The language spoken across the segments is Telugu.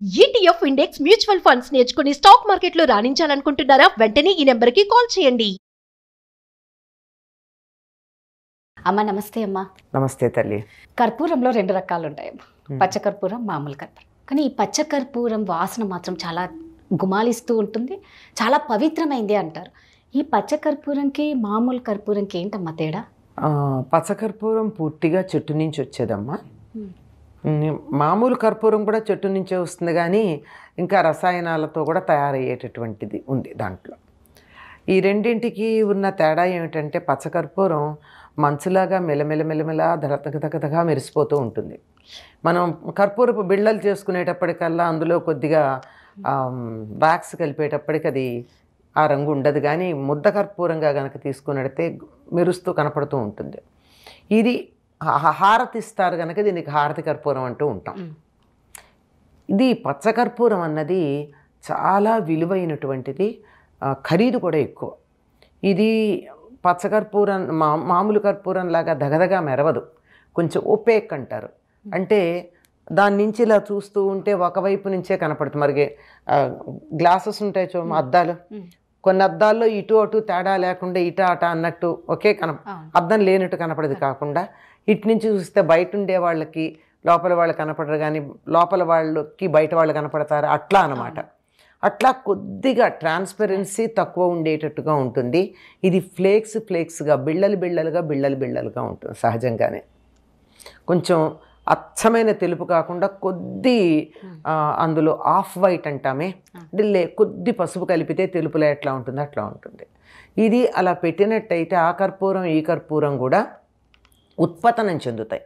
ETF ఇండెక్స్ మ్యూచువల్ ఫండ్స్ నేర్చుకుని స్టాక్ మార్కెట్లో రాణించాలనుకుంటున్నారా? వెంటనే ఈ నెంబర్కి కాల్ చేయండి. అమ్మ నమస్తే అమ్మ. నమస్తే తల్లి. కర్పూరంలో 2 రకాలు ఉంటాయి, పచ్చకర్పూరం, మామూలు కర్పూరం. కానీ ఈ పచ్చకర్పూరం వాసన మాత్రం చాలా గుమాలిస్తూ ఉంటుంది, చాలా పవిత్రమైంది అంటారు. ఈ పచ్చకర్పూరంకి మామూలు కర్పూరంకి ఏంటమ్మా తేడా? పచ్చకర్పూరం పూర్తిగా చెట్టు నుంచి వచ్చేదమ్మా. మామూలు కర్పూరం కూడా చెట్టు నుంచే వస్తుంది, కానీ ఇంకా రసాయనాలతో కూడా తయారయ్యేటటువంటిది ఉంది దాంట్లో. ఈ రెండింటికి ఉన్న తేడా ఏమిటంటే పచ్చకర్పూరం మంచులాగా మెలమెలమెలమెలా దగదగదగదగా మెరిసిపోతూ ఉంటుంది. మనం కర్పూరపు బిళ్ళలు చేసుకునేటప్పటికల్లా అందులో కొద్దిగా వ్యాక్స్ కలిపేటప్పటికి అది ఆ రంగు ఉండదు, కానీ ముద్ద కర్పూరంగా కనుక తీసుకున్నట్టయితే మెరుస్తూ కనపడుతూ ఉంటుంది. ఇది హారతి ఇస్తారు కనుక దీనికి హారతి కర్పూరం అంటూ ఉంటాం. ఇది పచ్చకర్పూరం అన్నది చాలా విలువైనటువంటిది, ఖరీదు కూడా ఎక్కువ. ఇది పచ్చకర్పూరం మామూలు కర్పూరం లాగా దగదగా మెరవదు, కొంచెం ఓపేక్ అంటారు. అంటే దాని నుంచి ఇలా చూస్తూ ఉంటే ఒకవైపు నుంచే కనపడుతుంది. మరి గ్లాసెస్ ఉంటాయి చూడ, అద్దాలు, కొన్ని అద్దాల్లో ఇటు అటు తేడా లేకుండా ఇట అట అన్నట్టు ఒకే అద్దం లేనట్టు కనపడేది కాకుండా ఇటు నుంచి చూస్తే బయట ఉండే వాళ్ళకి లోపల వాళ్ళు కనపడరు, కానీ లోపల వాళ్ళకి బయట వాళ్ళు కనపడతారు, అట్లా అన్నమాట. అట్లా కొద్దిగా ట్రాన్స్పరెన్సీ తక్కువ ఉండేటట్టుగా ఉంటుంది. ఇది ఫ్లేక్స్గా బిళ్ళలుగా ఉంటుంది సహజంగానే. కొంచెం అచ్చమైన తెలుపు కాకుండా కొద్ది అందులో ఆఫ్ వైట్ అంటామే, అంటే కొద్ది పసుపు కలిపితే తెలుపులో ఎట్లా ఉంటుందో అట్లా ఉంటుంది. ఇది అలా పెట్టినట్టయితే ఆ కర్పూరం ఈ కర్పూరం కూడా ఉత్పతనం చెందుతాయి.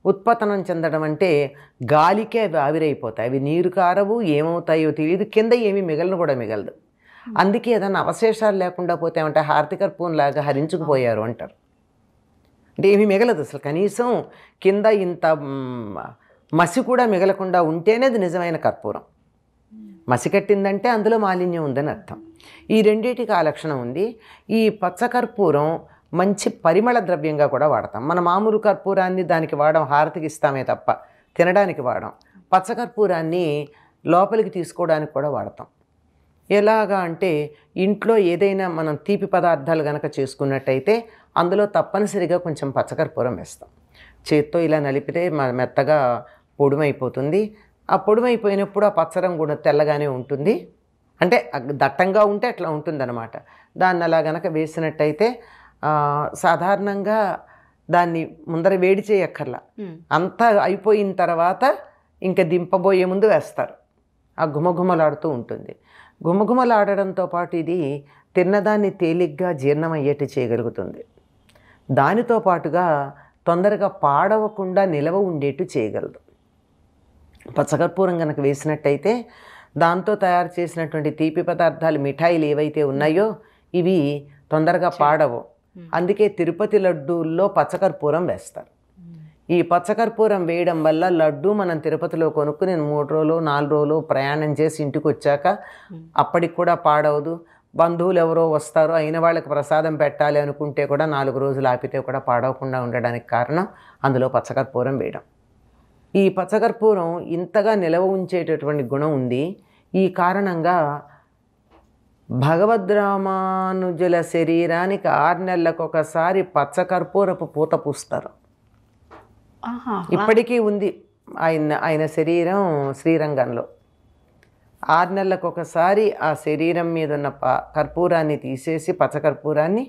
ఉత్పతనం చెందడం అంటే గాలికే అవి ఆవిరైపోతాయి, అవి నీరు కారవు, ఏమవుతాయో తెలియదు, కింద ఏమీ మిగలదు. అందుకే ఏదైనా అవశేషాలు లేకుండా పోతే ఏమంటే హారతి కర్పూరం లాగా హరించుకుపోయారు అంటారు. అంటే ఏమీ మిగలదు అసలు, కనీసం కింద ఇంత మసి కూడా మిగలకుండా ఉంటేనే అది నిజమైన కర్పూరం. మసి కట్టిందంటే అందులో మాలిన్యం ఉందని అర్థం. ఈ రెండింటికి ఆ లక్షణం ఉంది. ఈ పచ్చకర్పూరం మంచి పరిమళ ద్రవ్యంగా కూడా వాడతాం. మన మామూలు కర్పూరాన్ని దానికి వాడడం, హారతికి ఇస్తామే తప్ప తినడానికి వాడడం. పచ్చకర్పూరాన్ని లోపలికి తీసుకోవడానికి కూడా వాడతాం. ఎలాగా అంటే ఇంట్లో ఏదైనా మనం తీపి పదార్థాలు కనుక చేసుకున్నట్టయితే అందులో తప్పనిసరిగా కొంచెం పచ్చకర్పూరం వేస్తాం. చేత్తో ఇలా నలిపితే మెత్తగా పొడుమైపోతుంది. ఆ పొడుమైపోయినప్పుడు ఆ పచ్చరంగు కూడా తెల్లగానే ఉంటుంది, అంటే దట్టంగా ఉంటే అట్లా ఉంటుందన్నమాట. దాన్ని అలా గనక వేసినట్టయితే సాధారణంగా దాన్ని ముందర వేడి చేయక్కర్లా, అంతా అయిపోయిన తర్వాత ఇంకా దింపబోయే ముందు వేస్తారు. ఆ గుమగుమలాడుతూ ఉంటుంది. గుమగుమలాడడంతో పాటు ఇది తిన్నదాన్ని తేలిగ్గా జీర్ణమయ్యేట్టు చేయగలుగుతుంది. దానితో పాటుగా తొందరగా పాడవకుండా నిలవ ఉండేట్టు చేయగలదు. పచ్చకర్పూరం కనుక వేసినట్టయితే దాంతో తయారు చేసినటువంటి తీపి పదార్థాలు, మిఠాయిలు ఏవైతే ఉన్నాయో ఇవి తొందరగా పాడవు. అందుకే తిరుపతి లడ్డూల్లో పచ్చకర్పూరం వేస్తారు. ఈ పచ్చకర్పూరం వేయడం వల్ల లడ్డు మనం తిరుపతిలో కొనుక్కుని 3 రోజులు 4 రోజులు ప్రయాణం చేసి ఇంటికి వచ్చాక అప్పటికి కూడా పాడవదు. బంధువులు ఎవరో వస్తారో అయిన వాళ్ళకి ప్రసాదం పెట్టాలి అనుకుంటే కూడా 4 రోజులు ఆపితే కూడా పాడవకుండా ఉండడానికి కారణం అందులో పచ్చకర్పూరం వేయడం. ఈ పచ్చకర్పూరం ఇంతగా నిలవ ఉంచేటటువంటి గుణం ఉంది. ఈ కారణంగా భగవద్రామానుజుల శరీరానికి 6 నెలలకు ఒకసారి పచ్చకర్పూరపు పూత పూస్తారు. ఇప్పటికీ ఉంది ఆయన శరీరం శ్రీరంగంలో. 6 నెలలకు ఒకసారి ఆ శరీరం మీద ఉన్న కర్పూరాన్ని తీసేసి పచ్చకర్పూరాన్ని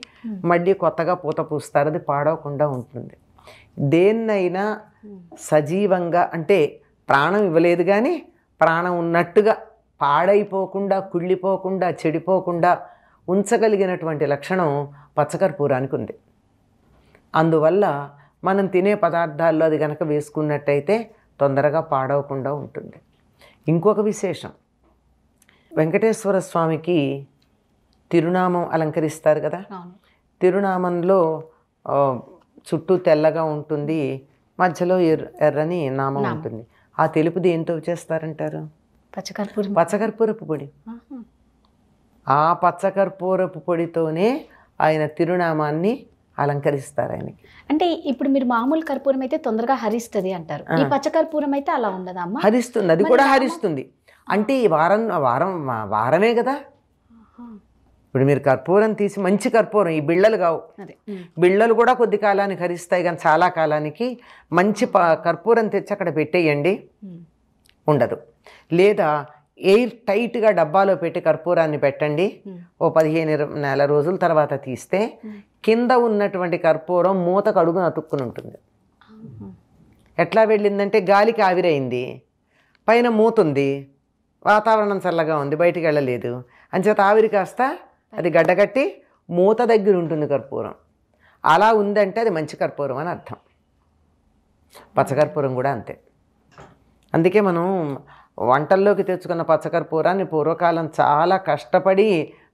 మళ్ళీ కొత్తగా పూత పూస్తారు. అది పాడవకుండా ఉంటుంది. దేన్నైనా సజీవంగా, అంటే ప్రాణం ఇవ్వలేదు కానీ ప్రాణం ఉన్నట్టుగా పాడైపోకుండా, కుళ్ళిపోకుండా, చెడిపోకుండా ఉంచగలిగినటువంటి లక్షణం పచ్చకర్పూరానికి ఉంది. అందువల్ల మనం తినే పదార్థాల్లో అది కనుక వేసుకున్నట్టయితే తొందరగా పాడవకుండా ఉంటుంది. ఇంకొక విశేషం, వెంకటేశ్వర స్వామికి తిరునామం అలంకరిస్తారు కదా. తిరునామంలో చుట్టూ తెల్లగా ఉంటుంది, మధ్యలో ఎర్రని నామం ఉంటుంది. ఆ తెలుపు దేంతో చేస్తారంటారు? పచ్చకర్పూరపు పొడి. ఆ పచ్చకర్పూరపు పొడితోనే ఆయన తిరునామాన్ని అలంకరిస్తారు ఆయనకి. అంటే ఇప్పుడు మీరు మామూలు కర్పూరం అయితే తొందరగా హరిస్తుంది అంటారు, ఈ పచ్చకర్పూరం అయితే అలా ఉండదా అమ్మ? హరిస్తుంది, అది కూడా హరిస్తుంది. అంటే ఈ వారమే కదా. ఇప్పుడు మీరు కర్పూరం తీసి మంచి కర్పూరం, ఈ బిళ్ళలు కావు, అదే బిళ్ళలు కూడా కొద్ది కాలానికి హరిస్తాయి కానీ చాలా కాలానికి మంచి కర్పూరం తెచ్చి అక్కడ పెట్టేయండి, ఉండదు. లేదా ఎయిర్ టైట్గా డబ్బాలో పెట్టి కర్పూరాన్ని పెట్టండి, ఓ 15 నెల రోజుల తర్వాత తీస్తే కింద ఉన్నటువంటి కర్పూరం మూతకు అడుగున అతుక్కుని ఉంటుంది. ఎట్లా వెళ్ళిందంటే గాలికి ఆవిరైంది, పైన మూత ఉంది, వాతావరణం చల్లగా ఉంది, బయటికి వెళ్ళలేదు, అంచేత ఆవిరి కాస్త అది గడ్డగట్టి మూత దగ్గర ఉంటుంది కర్పూరం. అలా ఉందంటే అది మంచి కర్పూరం అని అర్థం. పచ్చకర్పూరం కూడా అంతే. అందుకే మనం వంటల్లోకి తెచ్చుకున్న పచ్చకర్పూరాన్ని పూర్వకాలం చాలా కష్టపడి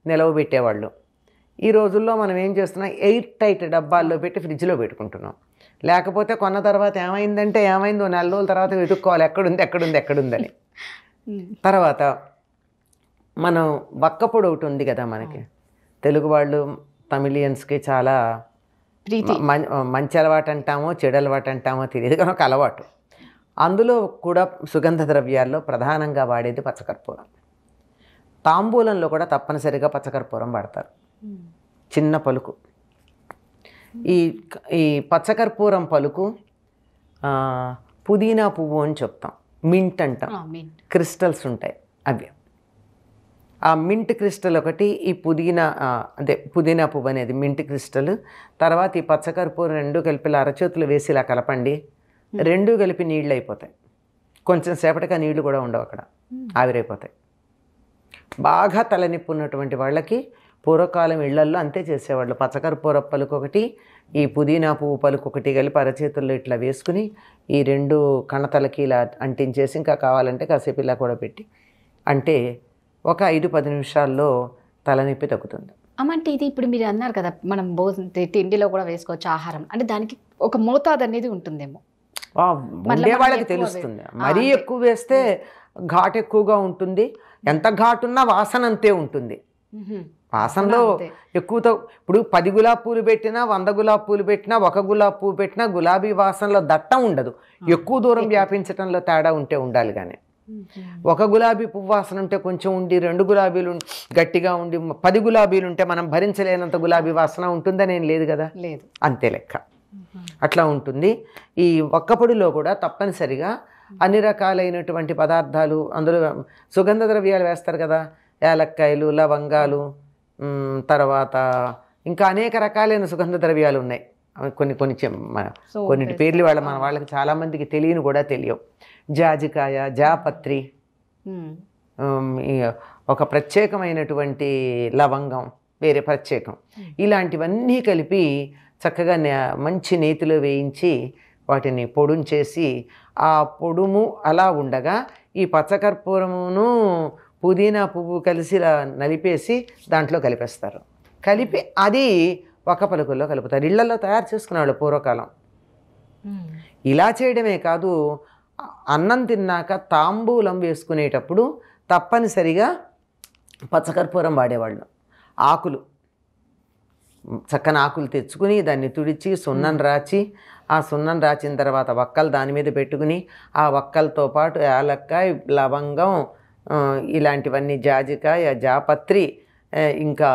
నిలవబెట్టేవాళ్ళు. ఈ రోజుల్లో మనం ఏం చేస్తున్నాం, ఎయిర్ టైట్ డబ్బాల్లో పెట్టి ఫ్రిడ్జ్లో పెట్టుకుంటున్నాం. లేకపోతే కొన్న తర్వాత ఏమైందో 4 రోజుల తర్వాత వెతుక్కోవాలి ఎక్కడుందని. తర్వాత మనం వక్కపొడి ఒకటి ఉంది కదా మనకి, తెలుగు వాళ్ళు తమిళియన్స్కి చాలా మంచి అలవాటు అంటామో చెడు అలవాటు అంటామో తెలియదు కానీ ఒక అలవాటు. అందులో కూడా సుగంధ ద్రవ్యాల్లో ప్రధానంగా వాడేది పచ్చకర్పూరం. తాంబూలంలో కూడా తప్పనిసరిగా పచ్చకర్పూరం వాడతారు. చిన్న పలుకు, ఈ పచ్చకర్పూరం పలుకు పుదీనా పువ్వు అని చెప్తాం, మింట్ అంటాం, క్రిస్టల్స్ ఉంటాయి అవి. ఆ మింట్ క్రిస్టల్ ఒకటి, ఈ పుదీనా పువ్వు అనేది మింట్ క్రిస్టల్. తర్వాత ఈ పచ్చకర్పూరం 2 కలిపి అరచేతులు వేసి ఇలా కలపండి, 2 కలిపి నీళ్ళు అయిపోతాయి. కొంచెం సేపటిగా నీళ్లు కూడా ఉండవు, అక్కడ ఆవిరైపోతాయి. బాగా తలనొప్పి ఉన్నటువంటి వాళ్ళకి పూర్వకాలం ఇళ్లల్లో అంతే చేసేవాళ్ళు. పచ్చకర్పూర పలుకు ఒకటి, ఈ పుదీనా పువ్వు పలుకు ఒకటి కలిపి అరచేతుల్లో ఇట్లా వేసుకుని ఈ 2 కణతలకి ఇలా అంటించేసి ఇంకా కావాలంటే కాసేపు ఇలా కూడా పెట్టి అంటే ఒక 5-10 నిమిషాల్లో తలనొప్పి తగ్గుతుంది. అమ్మంటే ఇది ఇప్పుడు మీరు అన్నారు కదా, మనం తిండిలో కూడా వేసుకోవచ్చు ఆహారం అంటే, దానికి ఒక మోతాదు అనేది ఉంటుందేమో. ఉండే వాళ్ళకి తెలుస్తుంది. మరీ ఎక్కువ వేస్తే ఘాటు ఎక్కువగా ఉంటుంది, ఎంత ఘాటున్నా వాసన అంతే ఉంటుంది. వాసనలో ఎక్కువతో ఇప్పుడు 10 గులాబీ పూలు పెట్టినా 100 గులాబీ పూలు పెట్టినా 1 గులాబీ పువ్వు పెట్టినా గులాబీ వాసనలో దట్టం ఉండదు. ఎక్కువ దూరం వ్యాపించడంలో తేడా ఉంటే ఉండాలి. కానీ 1 గులాబీ పువ్వు వాసన ఉంటే కొంచెం ఉండి, 2 గులాబీలు గట్టిగా ఉండి, 10 గులాబీలు ఉంటే మనం భరించలేనంత గులాబీ వాసన ఉంటుందని ఏం లేదు కదా, లేదు, అంతే లెక్క. అట్లా ఉంటుంది. ఈ ఒక్కపొడిలో కూడా తప్పనిసరిగా అన్ని రకాలైనటువంటి పదార్థాలు, అందులో సుగంధ ద్రవ్యాలు వేస్తారు కదా, యాలక్కాయలు, లవంగాలు, తర్వాత ఇంకా అనేక రకాలైన సుగంధ ద్రవ్యాలు ఉన్నాయి. కొన్నిటి పేర్లు మన వాళ్ళకి చాలామందికి తెలియని కూడా తెలియవు. జాజికాయ, జాపత్రి, ఒక ప్రత్యేకమైనటువంటి లవంగం వేరే ప్రత్యేకం, ఇలాంటివన్నీ కలిపి చక్కగా మంచి నేతిలో వేయించి వాటిని పొడుంచేసి ఆ పొడుము అలా ఉండగా ఈ పచ్చకర్పూరమును పుదీనా పువ్వు కలిసి నలిపేసి దాంట్లో కలిపేస్తారు. కలిపి అది ఒక పలుకుల్లో కలుపుతారు. ఇళ్లలో తయారు చేసుకునేవాళ్ళు పూర్వకాలం. ఇలా చేయడమే కాదు, అన్నం తిన్నాక తాంబూలం వేసుకునేటప్పుడు తప్పనిసరిగా పచ్చకర్పూరం వాడేవాళ్ళు. ఆకులు, చక్కని ఆకులు తెచ్చుకుని దాన్ని తుడిచి సున్నం రాచి, ఆ సున్నం రాచిన తర్వాత వక్కలు దాని మీద పెట్టుకుని ఆ వక్కలతో పాటు యాలక్కాయ, లవంగం, ఇలాంటివన్నీ, జాజికాయ, జాపత్రి, ఇంకా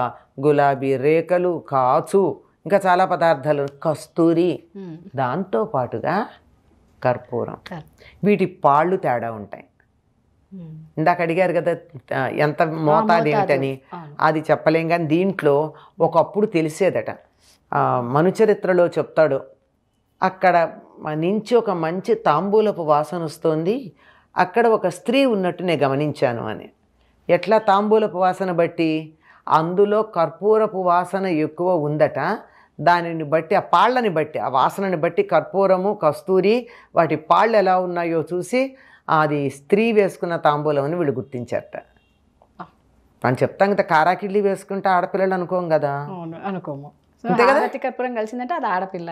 గులాబీ రేకలు, కాచు, ఇంకా చాలా పదార్థాలు, కస్తూరి, దాంతోపాటుగా కర్పూరం. వీటి పాళ్ళు తేడా ఉంటాయి. ఇందాక అడిగారు కదా ఎంత మోతాదు ఏంటని, అది చెప్పలేం. కానీ దీంట్లో ఒకప్పుడు తెలిసేదట. మనుచరిత్రలో చెప్తాడు, అక్కడ నుంచి ఒక మంచి తాంబూలపు వాసన వస్తుంది, అక్కడ ఒక స్త్రీ ఉన్నట్టు నేను గమనించాను అని. ఎట్లా తాంబూలపు వాసన బట్టి? అందులో కర్పూరపు వాసన ఎక్కువ ఉందట. దానిని బట్టి, ఆ పాళ్ళని బట్టి, ఆ వాసనని బట్టి కర్పూరము, కస్తూరి, వాటి పాళ్ళు ఎలా ఉన్నాయో చూసి అది స్త్రీ వేసుకున్న తాంబూలం అని వీళ్ళు గుర్తించారట. మనం చెప్తాం కదా, కారాకిళ్ళి వేసుకుంటే ఆడపిల్లలు అనుకోం కదా, అనుకోము. హారతి కర్పూరం కలిసిందంటే అది ఆడపిల్ల.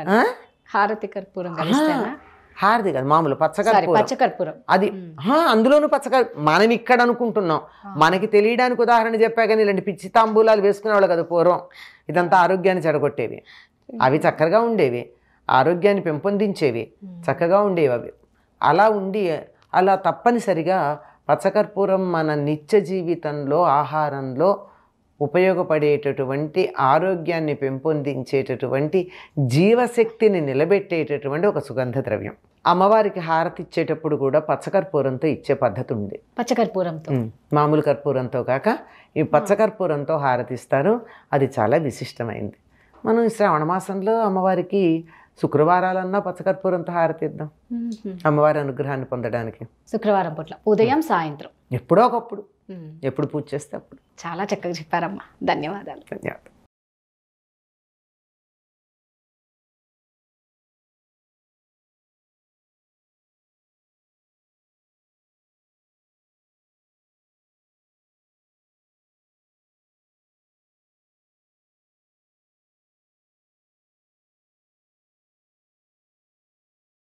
హారతి కర్పూరం కలిస్తేనా? హారతి కాదు, మామూలు పచ్చకర్పూరం. అది అందులోనూ మనం ఇక్కడ అనుకుంటున్నాం. మనకి తెలియడానికి ఉదాహరణ చెప్పా కానీ ఇలాంటి పిచ్చి తాంబూలాలు వేసుకునేవాళ్ళు కదా పూర్వం. ఇదంతా ఆరోగ్యాన్ని చెడగొట్టేవి. అవి చక్కగా ఉండేవి, ఆరోగ్యాన్ని పెంపొందించేవి, చక్కగా ఉండేవి అవి. అలా తప్పనిసరిగా పచ్చకర్పూరం మన నిత్య జీవితంలో ఆహారంలో ఉపయోగపడేటటువంటి ఆరోగ్యాన్ని పెంపొందించేటటువంటి జీవశక్తిని నిలబెట్టేటటువంటి ఒక సుగంధ ద్రవ్యం. అమ్మవారికి హారతి ఇచ్చేటప్పుడు కూడా పచ్చకర్పూరంతో ఇచ్చే పద్ధతి ఉంది. పచ్చకర్పూరంతో మామూలు కర్పూరంతో కాక ఈ పచ్చకర్పూరంతో హారతిస్తారు. అది చాలా విశిష్టమైంది. మనం ఈ శ్రావణ మాసంలో అమ్మవారికి శుక్రవారాలన్నా పచ్చకర్పూరంతో హారతిద్దాం అమ్మవారి అనుగ్రహాన్ని పొందడానికి. శుక్రవారం పూట్ల ఉదయం సాయంత్రం ఎప్పుడో ఒకప్పుడు, ఎప్పుడు పూజ చేస్తే అప్పుడు. చాలా చక్కగా చెప్పారమ్మా. ధన్యవాదాలు. ధన్యవాదాలు.